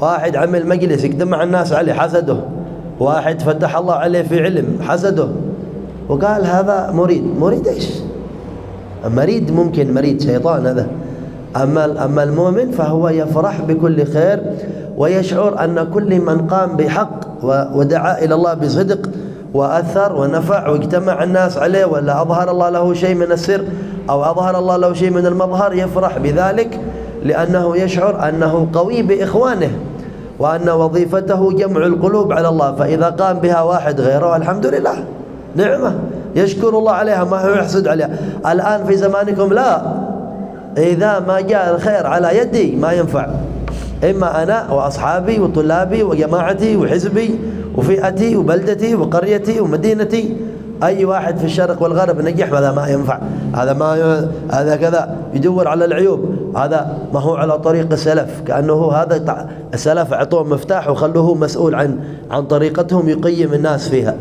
واحد عمل مجلس اجتمع الناس عليه حسده، واحد فتح الله عليه في علم حسده، وقال هذا مريد إيش؟ مريد ممكن مريد شيطان هذا. أما المؤمن فهو يفرح بكل خير ويشعر أن كل من قام بحق ودعا إلى الله بصدق وأثر ونفع واجتمع الناس عليه ولا أظهر الله له شيء من السر أو أظهر الله له شيء من المظهر يفرح بذلك لأنه يشعر أنه قوي بإخوانه وأن وظيفته جمع القلوب على الله، فإذا قام بها واحد غيره الحمد لله نعمة يشكر الله عليها ما هو يحسد عليها. الآن في زمانكم لا، إذا ما جاء الخير على يدي ما ينفع، إما أنا وأصحابي وطلابي وجماعتي وحزبي وفئتي وبلدتي وقريتي ومدينتي، أي واحد في الشرق والغرب نجح هذا ما ينفع، هذا كذا يدور على العيوب، هذا ما هو على طريق السلف، كأنه هذا السلف أعطوه مفتاح وخلوه مسؤول عن طريقتهم يقيم الناس فيها.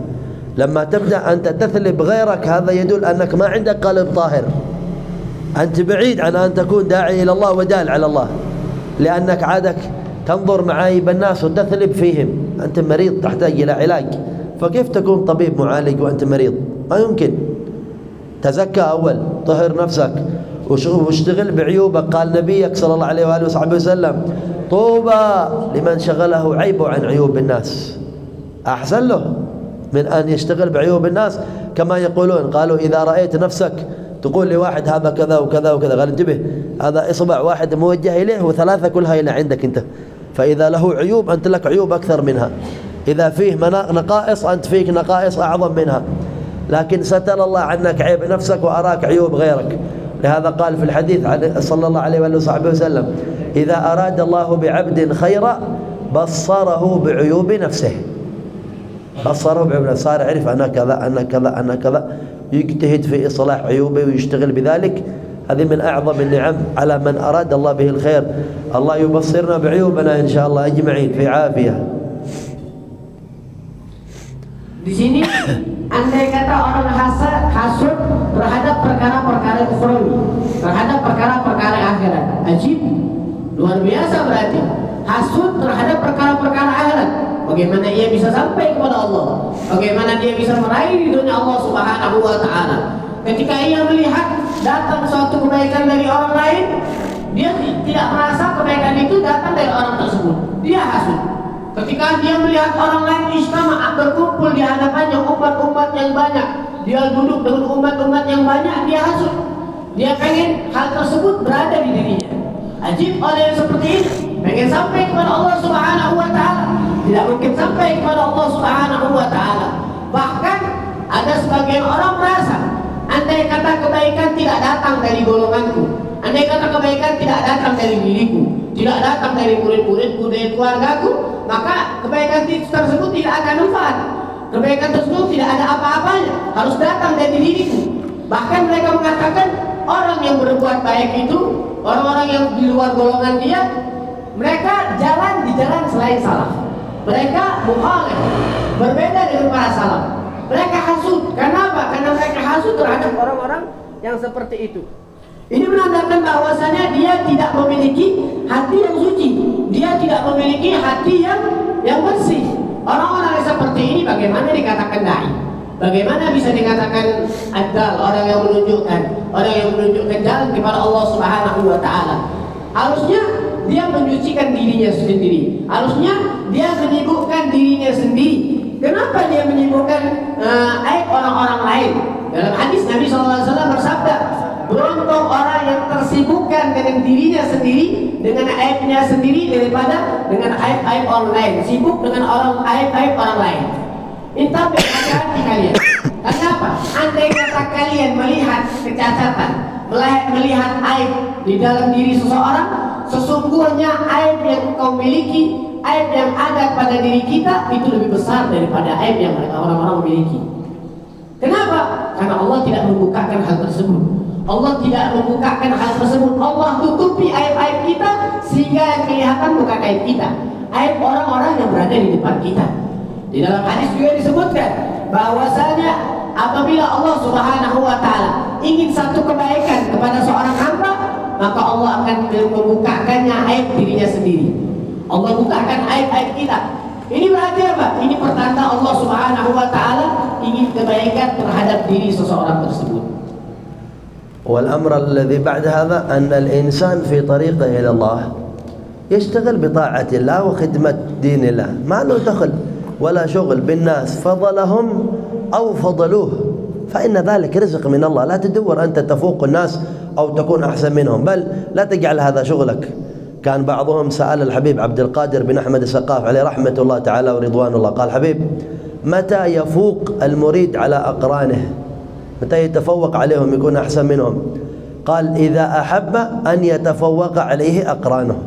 لما تبدأ أنت تثلب غيرك هذا يدل أنك ما عندك قلب طاهر، أنت بعيد عن أن تكون داعي إلى الله ودال على الله، لأنك عادك تنظر معايب الناس وتثلب فيهم. أنت مريض تحتاج إلى علاج، فكيف تكون طبيب معالج وأنت مريض؟ ما يمكن. تزكى أول، طهر نفسك واشتغل بعيوبك. قال نبيك صلى الله عليه وآله وصحبه وسلم: طوبى لمن شغله عيبه عن عيوب الناس. أحسن له من أن يشتغل بعيوب الناس. كما يقولون، قالوا إذا رأيت نفسك تقول لواحد هذا كذا وكذا وكذا، قال انتبه، هذا إصبع واحد موجه إليه وثلاثة كلها إلى عندك أنت. فإذا له عيوب أنت لك عيوب أكثر منها، إذا فيه نقائص أنت فيك نقائص أعظم منها. لكن ستر الله عنك عيب نفسك وأراك عيوب غيرك. لهذا قال في الحديث صلى الله عليه وآله وصحبه وسلم: إذا أراد الله بعبد خيرا بصره بعيوب نفسه. بصره بعيوب نفسه، صار يعرف أنا كذا أنا كذا أنا كذا، يجتهد في إصلاح عيوبه ويشتغل بذلك. هذه من أعظم النعم على من أراد الله به الخير. الله يبصرنا بعيوبنا إن شاء الله أجمعين في عافية. Di sini andai kata orang hasud terhadap perkara-perkara ukhrawi, terhadap perkara-perkara akhirat, ajib, luar biasa berarti. Hasud terhadap perkara-perkara akhirat. Bagaimana ia bisa sampai kepada Allah? Bagaimana dia bisa meraih ridhonya Allah Subhanahu wa taala? Ketika ia melihat datang suatu kebaikan dari orang lain, dia tidak merasa kebaikan itu datang dari orang tersebut. Dia hasud. Ketika dia melihat orang lain ijtama' berkumpul di hadapannya umat-umat yang banyak, dia duduk dengan umat-umat yang banyak, dia hasud. Dia pengen hal tersebut berada di dirinya. Ajib orang yang seperti ini pengen sampai kepada Allah Subhanahu wa taala, tidak mungkin sampai kepada Allah Subhanahu wa taala. Bahkan ada sebagian orang merasa, andai kata kebaikan tidak datang dari golonganku, andai kata kebaikan tidak datang dari diriku, tidak datang dari murid-muridku, dari keluargaku, maka kebaikan tersebut tidak akan manfaat. Kebaikan tersebut tidak ada apa-apanya, harus datang dari diriku. Bahkan mereka mengatakan orang yang berbuat baik itu, orang-orang yang di luar golongan dia, mereka jalan di jalan selain salaf. Mereka mukhalif, berbeda dengan para salaf. Mereka hasud. Kenapa? Karena mereka hasud terhadap orang-orang yang seperti itu. Ini menandakan bahwasanya dia tidak memiliki hati yang suci, dia tidak memiliki hati yang bersih. Orang-orang yang seperti ini bagaimana dikatakan dai? Bagaimana bisa dikatakan adal, orang yang menunjukkan jalan kepada Allah Subhanahu wa taala? Harusnya dia menyucikan dirinya sendiri. Harusnya dia menyibukkan dirinya sendiri. Kenapa dia menyibukkan aib orang-orang lain? Dalam hadis Nabi SAW bersabda, beruntung orang yang tersibukkan dengan dirinya sendiri, dengan aibnya sendiri, daripada dengan aib-aib orang lain. Sibuk dengan aib-aib orang lain. Minta hati kalian. Kenapa? Andai kata kalian melihat kecacatan, melihat aib di dalam diri seseorang, sesungguhnya aib yang kau miliki, aib yang ada pada diri kita itu lebih besar daripada aib yang orang-orang miliki. Kenapa? Karena Allah tidak membukakan hal tersebut. Allah tidak membukakan hal tersebut. Allah tutupi aib-aib kita sehingga yang kelihatan bukan aib kita, aib orang-orang yang berada di depan kita. Di dalam hadis juga disebutkan bahwasanya apabila Allah Subhanahu wa taala ingin satu kebaikan kepada seorang hamba, maka Allah akan membukakannya aib dirinya sendiri. Allah bukakan aib-aib kita. Ini berarti apa? Ini pertanda Allah Subhanahu wa taala ingin kebaikan terhadap diri seseorang tersebut. والأمر الذي بعد هذا أن الإنسان في طريقه إلى الله يشتغل بطاعة الله وخدمة دين الله، ما له دخل ولا شغل بالناس، فضلهم أو فضلوه، فإن ذلك رزق من الله. لا تدور أنت تفوق الناس أو تكون أحسن منهم، بل لا تجعل هذا شغلك. كان بعضهم سأل الحبيب عبد القادر بن أحمد السقاف عليه رحمة الله تعالى ورضوان الله، قال: حبيب، متى يفوق المريد على أقرانه؟ متى يتفوق عليهم يكون أحسن منهم؟ قال: إذا أحب أن يتفوق عليه أقرانه.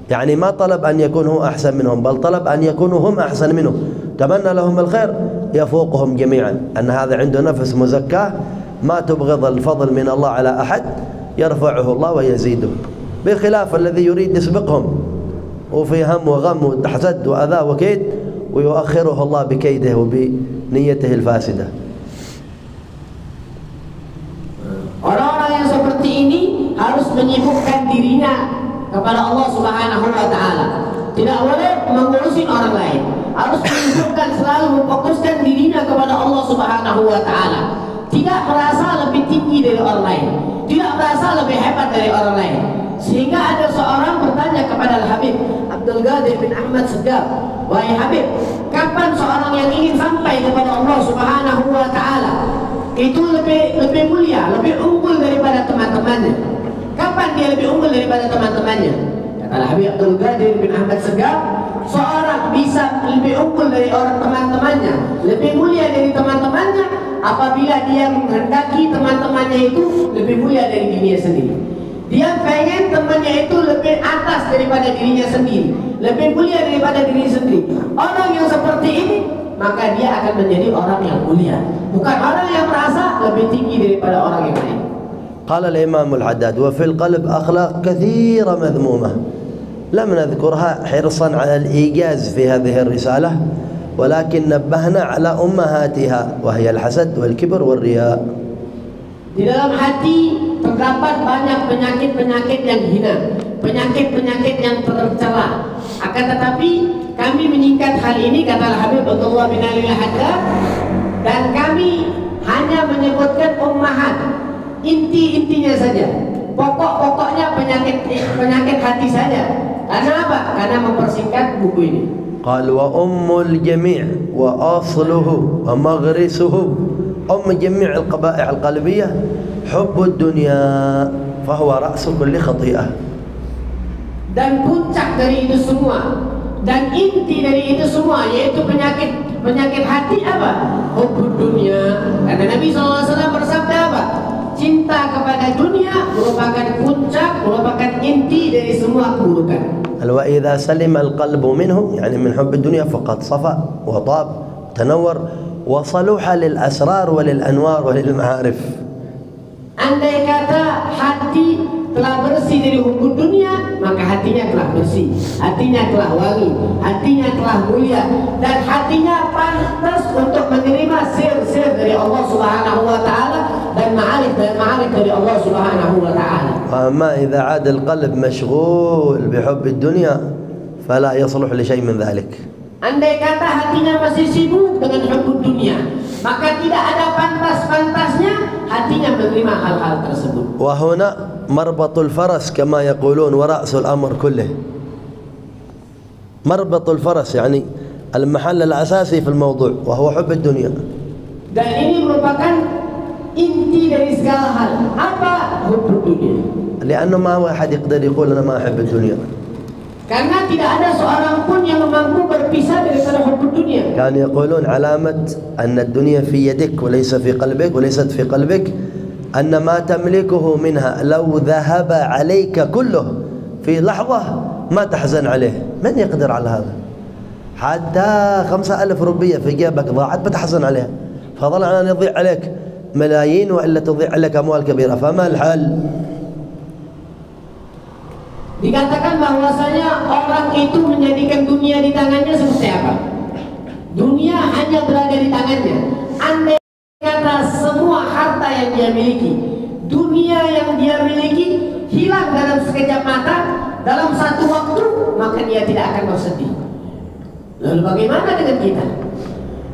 يعني ما طلب أن يكون هو أحسن منهم، بل طلب أن يكونوا هم أحسن منه. تمنى لهم الخير يفوقهم جميعا. أن هذا عنده نفس مزكاة، ما تبغض الفضل من الله على أحد، يرفعه الله ويزيده، بخلاف الذي يريد يسبقهم وفي هم وغم وحسد وأذى وكيد، ويؤخره الله بكيده نيته الفاسدة. Orang-orang yang seperti ini harus menyibukkan dirinya kepada Allah Subhanahu wa taala. Tidak boleh mengurusin orang lain. Harus menyibukkan, selalu memfokuskan dirinya kepada Allah Subhanahu wa taala. Tidak merasa lebih tinggi dari orang lain, tidak merasa lebih hebat dari orang lain. Sehingga ada seorang bertanya kepada Al-Habib Abdul Qadir bin Ahmad Segaf, "Wahai Habib, kapan seorang yang ingin sampai kepada Allah Subhanahu wa taala itu lebih mulia, lebih unggul daripada teman-temannya? Kapan dia lebih unggul daripada teman-temannya?" Kata Al-Habib Abdul Qadir bin Ahmad Segaf, seorang bisa lebih unggul dari orang teman-temannya, lebih mulia dari teman-temannya apabila dia menghendaki teman-temannya itu lebih mulia dari dirinya sendiri. Dia pengen temannya itu lebih atas daripada dirinya sendiri, lebih mulia daripada dirinya sendiri. Orang yang seperti ini, maka dia akan menjadi orang yang mulia, bukan orang yang merasa lebih tinggi daripada orang yang lain. قال الإمام الحداد: وفي القلب أخلاق كثيرة مذمومة لم نذكرها حرصا على الإيجاز في هذه الرسالة، ولكن نبهنا على أمهاتها وهي الحسد والكبر والرياء. Di dalam hati terdapat banyak penyakit-penyakit yang hina, penyakit-penyakit yang tercela. Akan tetapi kami menyingkat hal ini, kata Al-Habib Abdullah bin Ali Al-Haddad, dan kami hanya menyebutkan ummahat, inti-intinya saja, pokok-pokoknya penyakit hati saja. Karena apa? Karena mempersingkat buku ini. قال وأم الجميع وأصله ومغرسه أم جميع القبائح القلبية حب الدنيا فهو رأس كل خطيئة. Dan puncak dari itu semua dan inti dari itu semua yaitu penyakit hati apa? Hubbud dunia. Karena Nabi SAW bersabda apa? Cinta kepada dunia merupakan puncak, merupakan inti dari semua keburukan. وإذا سلم القلب منه يعني من حب الدنيا فقد صفى وطاب تنور وصلح للأسرار وللأنوار وللمعارف. Andai kata hati telah bersih dari hukum dunia, maka hatinya telah bersih, hatinya telah wangi, hatinya telah mulia, dan hatinya pantas untuk menerima sir-sir dari Allah Subhanahu wa taala dan ma'arif dari Allah Subhanahu wa taala. وأما إذا عاد القلب مشغول بحب الدنيا فلا يصلح لشيء من ذلك. Andai kata hatinya masih sibuk dengan hukum dunia, maka tidak ada pantas-pantasnya hatinya menerima hal-hal tersebut. وهنا مربط الفرس كما يقولون ورأس الأمر كله. مربط الفرس يعني المحل الأساسي في الموضوع وهو حب الدنيا. Dan ini merupakan inti dari segala hal. Apa hukum dunia? لأنه ما واحد يقدر يقول أنا ما أحب الدنيا. Karena tidak ada seorang pun yang mampu berpisah daripada hukum dunia. كان يقولون علامة أن الدنيا في يدك وليس في قلبك وليست في قلبك أن ما تملكه منها لو ذهب عليك كله في لحظة ما تحزن عليه. من يقدر على هذا؟ حتى 5,000 روبية في جيبك ضاعت بتحزن عليها، فضل عن أن يضيع عليك ملايين وإلا تضيع عليك أموال كبيرة. فما الحل؟ Dikatakan bahwasanya orang itu menjadikan dunia di tangannya seperti apa? Dunia hanya berada di tangannya. Andai kata semua harta yang dia miliki, dunia yang dia miliki hilang dalam sekejap mata, dalam satu waktu, maka dia tidak akan bersedih. Lalu bagaimana dengan kita?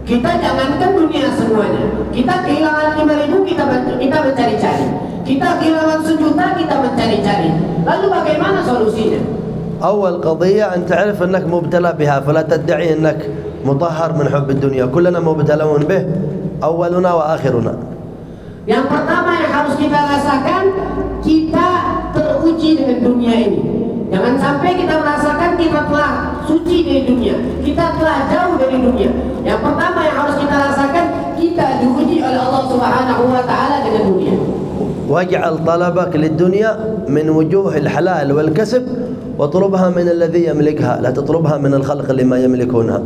Kita jangankan dunia semuanya, kita kehilangan 5.000 kita mencari-cari, kita kehilangan 1 juta kita mencari-cari. Lalu bagaimana solusinya? أول قضية أن تعرف أنك مبتلى بها فلا تدعي أنك مطهر من حب الدنيا. كلنا مبتلون به أولنا وآخرنا. Yang pertama yang harus kita rasakan, kita teruji dengan dunia ini. Jangan sampai kita merasakan kita telah suci dari dunia, kita telah jauh dari dunia. Yang pertama yang harus kita rasakan, kita diuji oleh Allah Subhanahu wa taala dengan dunia. واجعل طلبك للدنيا من وجوه الحلال والكسب واطلبها من الذي يملكها لا تطلبها من الخلق اللي ما يملكونها.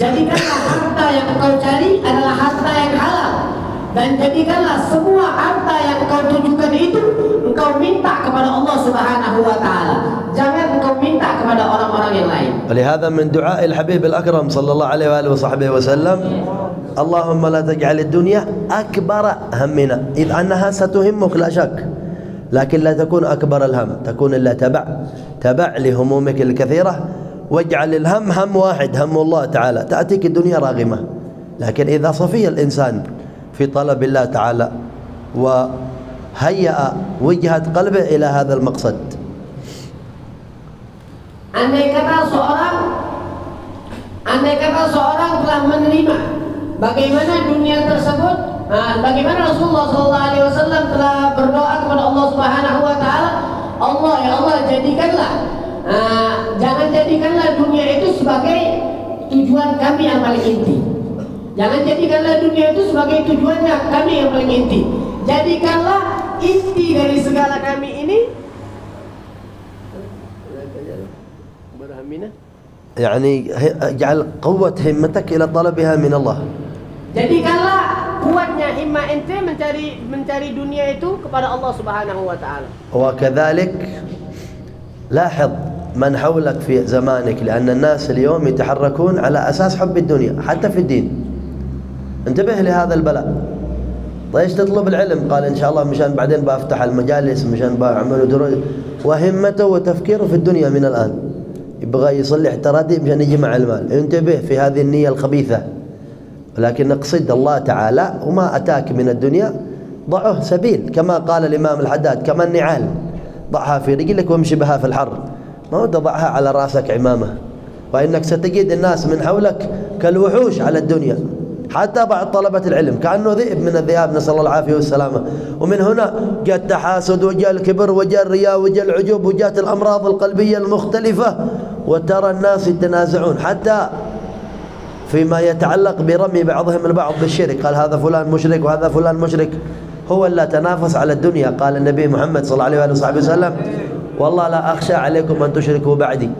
Jadikanlah harta yang engkau cari adalah harta yang halal, dan jadikanlah semua harta yang engkau tujukan itu engkau minta kepada Allah Subhanahu wa taala. Jangan engkau minta kepada orang-orang yang lain. ولهذا من دعاء الحبيب الأكرم صلى الله عليه وآله وصحبه وسلم اللهم لا تجعل الدنيا أكبر همنا، إذ أنها ستهمك لا شك، لكن لا تكون أكبر الهم، تكون إلا تبع لهمومك الكثيرة، واجعل الهم هم واحد، هم الله تعالى. تأتيك الدنيا راغمة، لكن إذا صفي الإنسان في طلب الله تعالى وهيأ وجهة قلبه إلى هذا المقصد. Andai kata seorang telah menerima bagaimana dunia tersebut, bagaimana Rasulullah SAW telah berdoa kepada Allah Subhanahu Wa Taala, Allah ya Allah jadikanlah, jangan jadikanlah dunia itu sebagai tujuan kami yang paling inti. Jangan jadikanlah dunia itu sebagai tujuannya kami yang paling inti. Jadikanlah inti dari segala kami ini. يعني اجعل قوة همتك إلى طلبها من الله. Jadikanlah kuatnya himmah ente mencari dunia itu kepada Allah Subhanahu wa taala. وكذلك لاحظ من حولك في زمانك، لأن الناس اليوم يتحركون على أساس حب الدنيا حتى في الدين. انتبه لهذا البلاء. طيب تطلب العلم؟ قال إن شاء الله مشان بعدين بفتح المجالس، مشان بعمل دروس، وهمته وتفكيره في الدنيا من الآن. يبغى يصلح ترادي مشان يجمع المال. انتبه في هذه النية الخبيثة. ولكن نقصد الله تعالى، وما أتاك من الدنيا ضعه سبيل، كما قال الإمام الحداد كما النعال، ضعها في رجلك وامشي بها في الحر، ما هو تضعها على رأسك عمامة. وإنك ستجد الناس من حولك كالوحوش على الدنيا، حتى بعض طلبة العلم كأنه ذئب من الذئاب، نسأل الله العافية والسلامة. ومن هنا جاء التحاسد وجاء الكبر وجاء الرياء وجاء العجب وجاءت الأمراض القلبية المختلفة، وترى الناس يتنازعون حتى فيما يتعلق برمي بعضهم البعض بالشرك. قال هذا فلان مشرك وهذا فلان مشرك. هو لا تنافس على الدنيا. قال النبي محمد صلى الله عليه وآله وسلم والله لا أخشى عليكم أن تشركوا بعدي،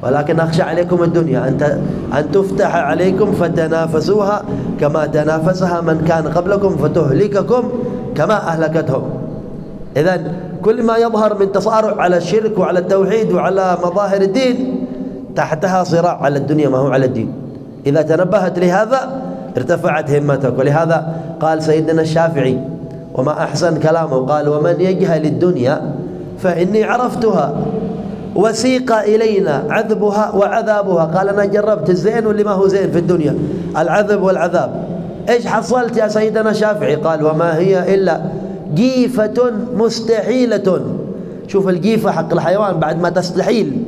ولكن أخشى عليكم الدنيا أن تفتح عليكم فتنافسوها كما تنافسها من كان قبلكم فتهلككم كما أهلكتهم. إذن كل ما يظهر من تصارع على الشرك وعلى التوحيد وعلى مظاهر الدين تحتها صراع على الدنيا ما هو على الدين. إذا تنبهت لهذا ارتفعت همتك. ولهذا قال سيدنا الشافعي وما أحسن كلامه، قال ومن يجهل الدنيا فإني عرفتها وسيق إلينا عذبها وعذابها. قال أنا جربت الزين واللي ما هو زين في الدنيا، العذب والعذاب. إيش حصلت يا سيدنا الشافعي؟ قال وما هي إلا جيفة مستحيلة. شوف الجيفة حق الحيوان بعد ما تستحيل،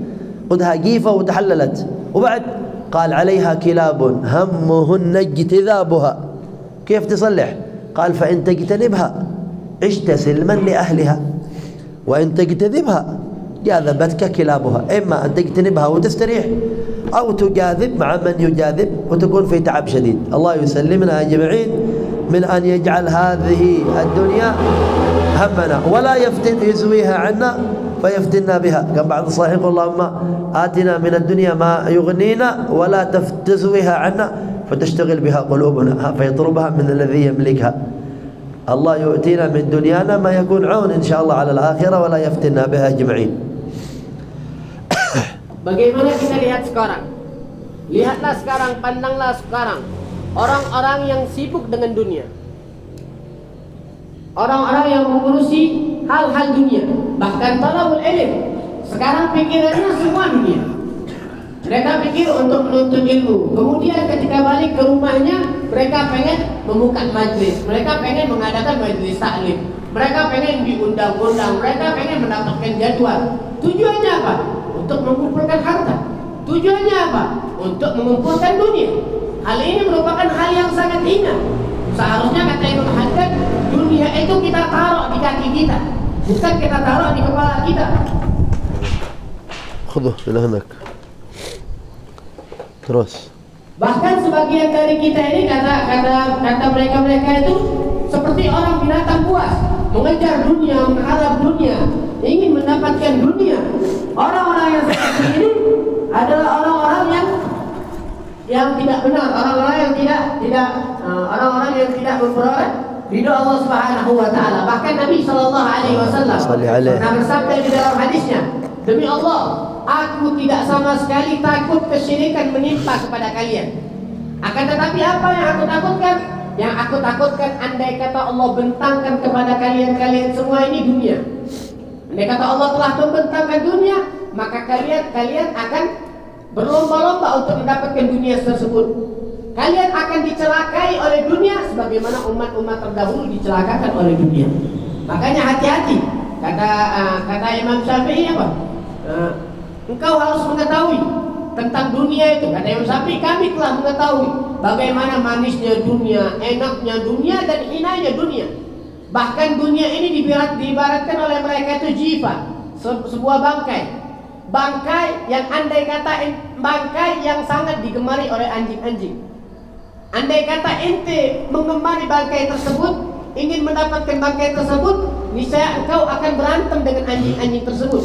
خذها جيفة وتحللت، وبعد قال عليها كلاب همهن اجتذابها. كيف تصلح؟ قال فإن تجتنبها عشت سلما لأهلها، وإن تجتذبها جاذبتك كلابها. إما أن تجتنبها وتستريح، أو تجاذب مع من يجاذب وتكون في تعب شديد. الله يسلمنا أجمعين من أن يجعل هذه الدنيا همنا ولا يزويها عنا فيفتنا بها. كان بعض الصالحين يقول اللهم آتنا من الدنيا ما يغنينا ولا تزويها عنا فتشتغل بها قلوبنا فيطلبها من الذي يملكها. الله يؤتينا من دنيانا ما يكون عون إن شاء الله على الآخرة ولا يفتنا بها أجمعين. Bagaimana kita lihat sekarang? Lihatlah sekarang, pandanglah sekarang orang-orang yang sibuk dengan dunia, orang-orang yang mengurusi hal-hal dunia, bahkan talabul ilm. Sekarang pikirannya semua dunia. Mereka pikir untuk menuntut ilmu, kemudian ketika balik ke rumahnya mereka pengen membuka majlis, mereka pengen mengadakan majlis taklim, mereka pengen diundang-undang, mereka pengen mendapatkan jadwal. Tujuannya apa? Untuk mengumpulkan harta. Tujuannya apa? Untuk mengumpulkan dunia. Hal ini merupakan hal yang sangat hina. Seharusnya kata Ibnu Haddad, dunia itu kita taruh di kaki kita, bukan kita taruh di kepala kita. Khuduh bilahanak. Terus. Bahkan sebagian dari kita ini kata mereka itu seperti orang binatang buas, mengejar dunia, mengharap dunia, ingin mendapatkan dunia. Orang-orang yang seperti ini adalah orang-orang yang tidak benar, orang-orang yang tidak memperoleh ridha Allah Subhanahu wa taala. Bahkan Nabi sallallahu alaihi wasallam pernah bersabda di dalam hadisnya, Demi Allah, aku tidak sama sekali takut kesyirikan menimpa kepada kalian. Akan tetapi apa yang aku takutkan? Yang aku takutkan andai kata Allah bentangkan kepada kalian semua ini dunia. Andai kata Allah telah membentangkan dunia, maka kalian akan berlomba-lomba untuk mendapatkan dunia tersebut. Kalian akan dicelakai oleh dunia sebagaimana umat-umat terdahulu dicelakakan oleh dunia. Makanya hati-hati. Kata Imam Syafi'i apa? Engkau harus mengetahui tentang dunia itu. Kata Imam Syafi'i, kami telah mengetahui bagaimana manisnya dunia, enaknya dunia, dan hinanya dunia. Bahkan dunia ini diibaratkan oleh mereka itu jifa, sebuah bangkai yang andai kata bangkai yang sangat digemari oleh anjing-anjing. Andai kata ente mengemari bangkai tersebut, ingin mendapatkan bangkai tersebut, niscaya engkau akan berantem dengan anjing-anjing tersebut.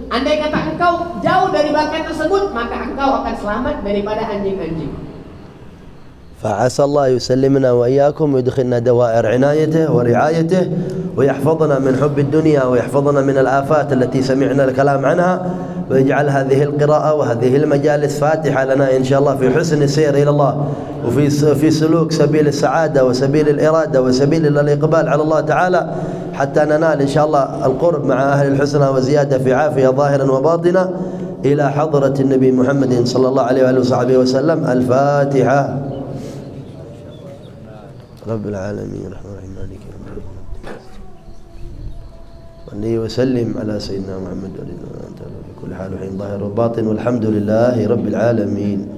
Andai kata engkau jauh dari bangkai tersebut, maka engkau akan selamat daripada anjing-anjing. فعسى الله يسلمنا وإياكم ويدخلنا دوائر عنايته ورعايته ويحفظنا من حب الدنيا ويحفظنا من الآفات التي سمعنا الكلام عنها ويجعل هذه القراءة وهذه المجالس فاتحة لنا إن شاء الله في حسن السير إلى الله وفي سلوك سبيل السعادة وسبيل الإرادة وسبيل الإقبال على الله تعالى حتى ننال إن شاء الله القرب مع أهل الحسنى وزيادة في عافية ظاهرا وباطنا إلى حضرة النبي محمد صلى الله عليه وآله وصحبه وسلم. الفاتحة. رب العالمين الرحمن الرحيم مالك يوم الدين صلي وسلم على سيدنا محمد وعلى آله وصحبه في كل حال وحين ظاهر وباطن والحمد لله رب العالمين.